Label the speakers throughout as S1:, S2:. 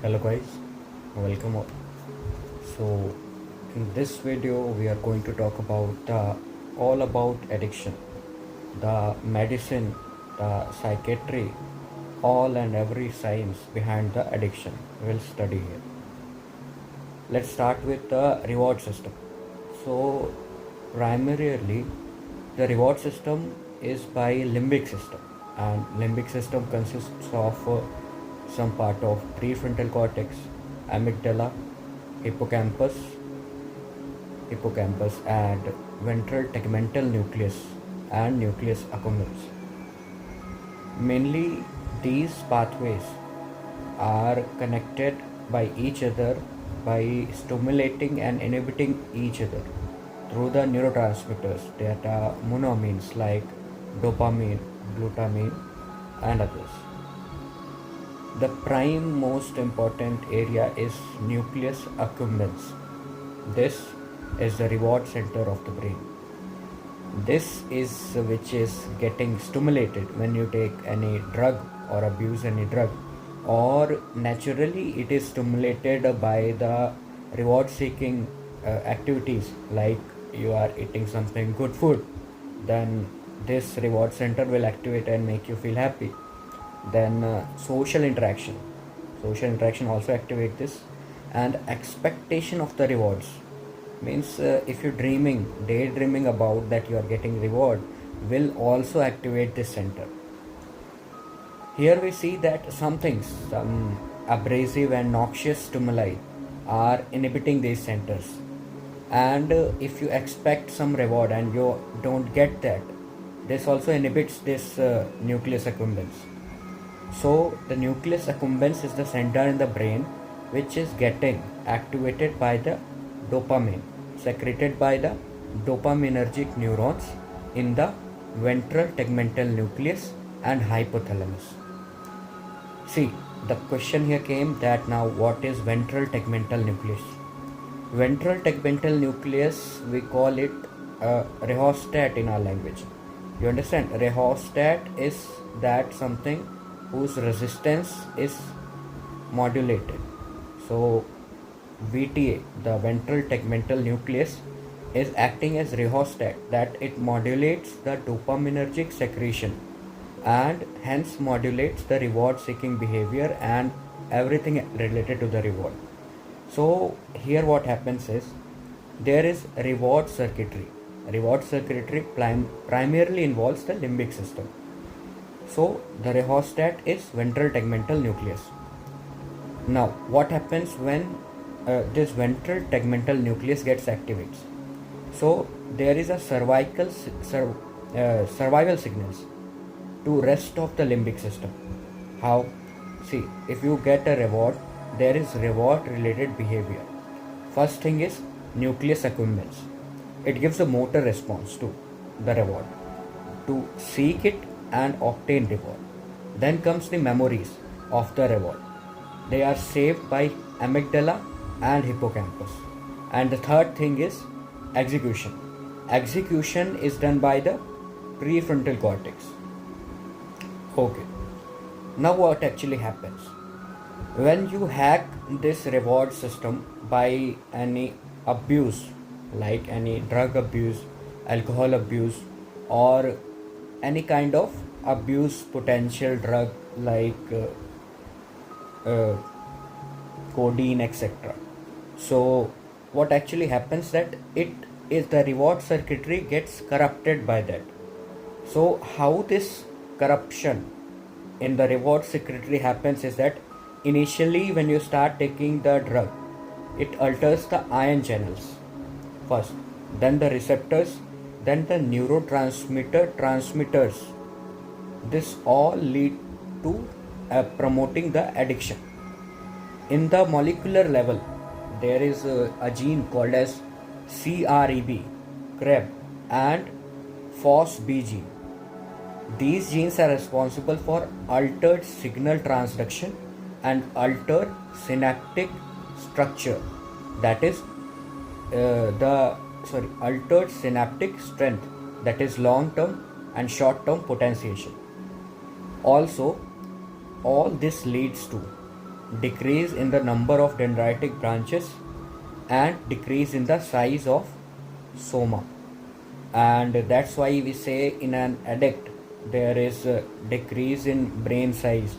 S1: Hello guys, welcome all. So in this video we are going to talk about all about addiction, the medicine, the psychiatry, all and every science behind the addiction we'll study here. Let's start with the reward system. So primarily the reward system is by limbic system, and limbic system consists of some part of prefrontal cortex, amygdala, hippocampus, and ventral tegmental nucleus and nucleus accumbens. Mainly these pathways are connected by each other by stimulating and inhibiting each other through the neurotransmitters that are monoamines like dopamine, glutamine, and others. The prime most important area is nucleus accumbens. This is the reward center of the brain. This is which is getting stimulated when you take any drug or abuse any drug, or naturally it is stimulated by the reward seeking activities, like you are eating something good food, then this reward center will activate and make you feel happy. Then social interaction also activate this, and expectation of the rewards means if you're daydreaming about that you are getting reward will also activate this center. Here we see that some abrasive and noxious stimuli are inhibiting these centers, and if you expect some reward and you don't get that, this also inhibits this nucleus accumbens. So the nucleus accumbens is the center in the brain which is getting activated by the dopamine secreted by the dopaminergic neurons in the ventral tegmental nucleus and hypothalamus. See, the question here came that now what is ventral tegmental nucleus? Ventral tegmental nucleus, we call it rheostat in our language. You understand? Rheostat is that something whose resistance is modulated. So VTA, the ventral tegmental nucleus, is acting as rheostat, that it modulates the dopaminergic secretion and hence modulates the reward seeking behavior and everything related to the reward. So here what happens is there is reward circuitry. Reward circuitry primarily involves the limbic system. So the rheostat is ventral tegmental nucleus. Now what happens when this ventral tegmental nucleus gets activated? So there is a survival signals to rest of the limbic system. How? See, if you get a reward, there is reward related behavior. First thing is nucleus accumbens. It gives a motor response to the reward to seek it and obtain reward. Then comes the memories of the reward. They are saved by amygdala and hippocampus. And the third thing is execution. Execution is done by the prefrontal cortex. Okay. Now what actually happens? When you hack this reward system by any abuse, like any drug abuse, alcohol abuse, or any kind of abuse potential drug like codeine, etc. So what actually happens that it is the reward circuitry gets corrupted by that. So how this corruption in the reward circuitry happens is that initially when you start taking the drug, it alters the ion channels first, then the receptors, then the transmitters. This all lead to promoting the addiction. In the molecular level, there is a gene called as CREB and FOSB gene. These genes are responsible for altered signal transduction and altered synaptic structure, that is altered synaptic strength, that is long term and short term potentiation. Also, all this leads to decrease in the number of dendritic branches, and decrease in the size of soma. And that's why we say in an addict there is a decrease in brain size,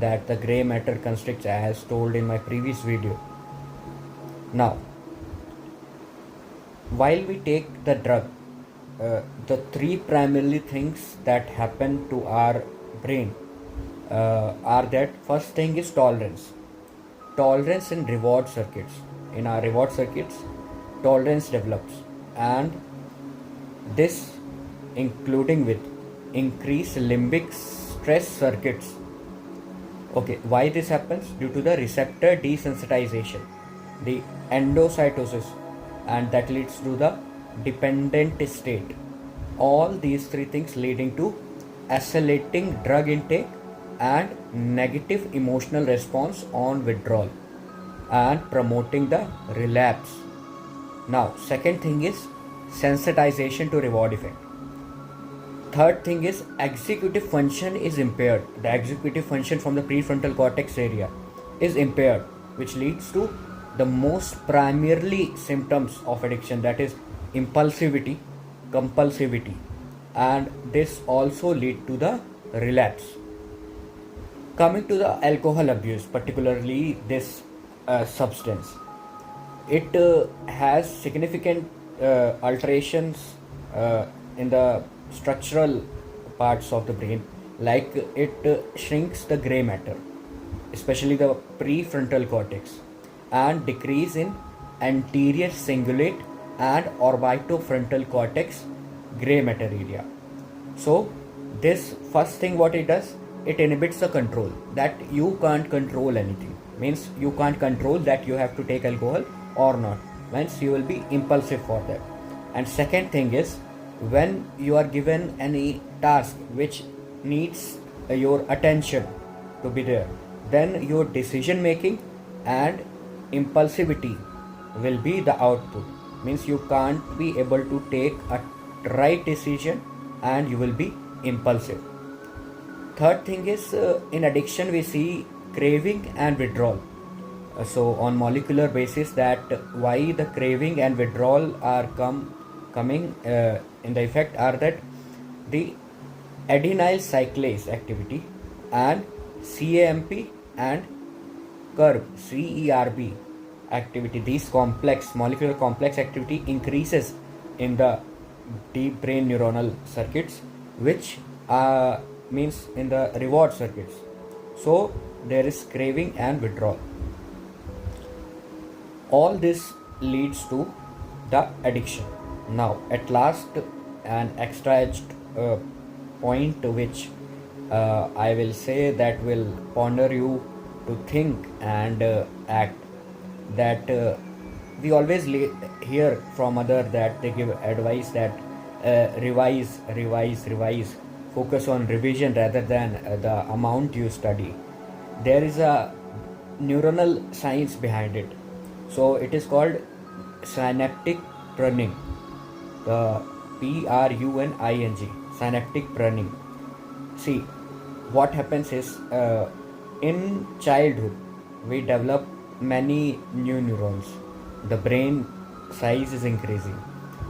S1: that the gray matter constricts, as told in my previous video. Now, while we take the drug, the three primarily things that happen to our brain are that first thing is tolerance in reward circuits. In our reward circuits, tolerance develops, and this including with increased limbic stress circuits. Okay, why this happens? Due to the receptor desensitization, the endocytosis, and that leads to the dependent state. All these three things leading to accelerating drug intake and negative emotional response on withdrawal and promoting the relapse. Now, second thing is sensitization to reward effect. Third thing is executive function is impaired. The executive function from the prefrontal cortex area is impaired, which leads to the most primarily symptoms of addiction, that is impulsivity, compulsivity, and this also lead to the relapse. Coming to the alcohol abuse, particularly this substance, it has significant alterations in the structural parts of the brain, like it shrinks the gray matter, especially the prefrontal cortex, and decrease in anterior cingulate and orbitofrontal cortex gray matter area. So this first thing what it does, it inhibits the control, that you can't control anything, means you can't control that you have to take alcohol or not, means you will be impulsive for that. And second thing is, when you are given any task which needs your attention to be there, then your decision making and impulsivity will be the output, means you can't be able to take a right decision and you will be impulsive. Third thing is, in addiction we see craving and withdrawal. So on molecular basis, that why the craving and withdrawal are coming in the effect are that the adenyl cyclase activity and CAMP and CERB activity, these complex molecular complex activity increases in the deep brain neuronal circuits, which means in the reward circuits. So there is craving and withdrawal. All this leads to the addiction. Now, at last, an extra edged point which I will say that will ponder you to think and act, that we always hear from other that they give advice that revise, focus on revision rather than the amount you study. There is a neuronal science behind it, so it is called synaptic pruning, the PRUNING, synaptic pruning. See, what happens is, in childhood we develop many new neurons, the brain size is increasing,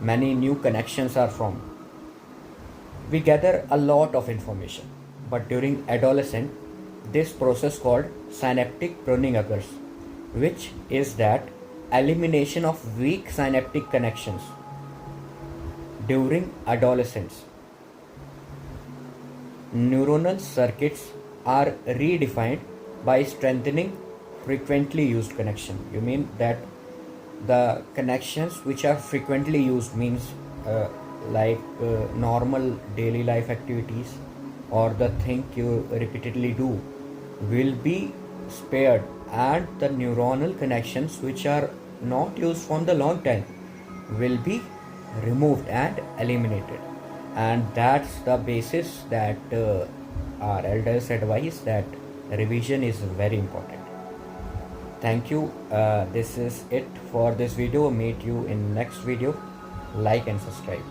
S1: many new connections are formed, we gather a lot of information. But during adolescence, this process called synaptic pruning occurs, which is that elimination of weak synaptic connections. During adolescence, neuronal circuits are redefined by strengthening frequently used connection. You mean that the connections which are frequently used means normal daily life activities or the thing you repeatedly do will be spared, and the neuronal connections which are not used from the long time will be removed and eliminated. And that's the basis that our elders advise that revision is very important. Thank you. This is it for this video. Meet you in next video. Like and subscribe.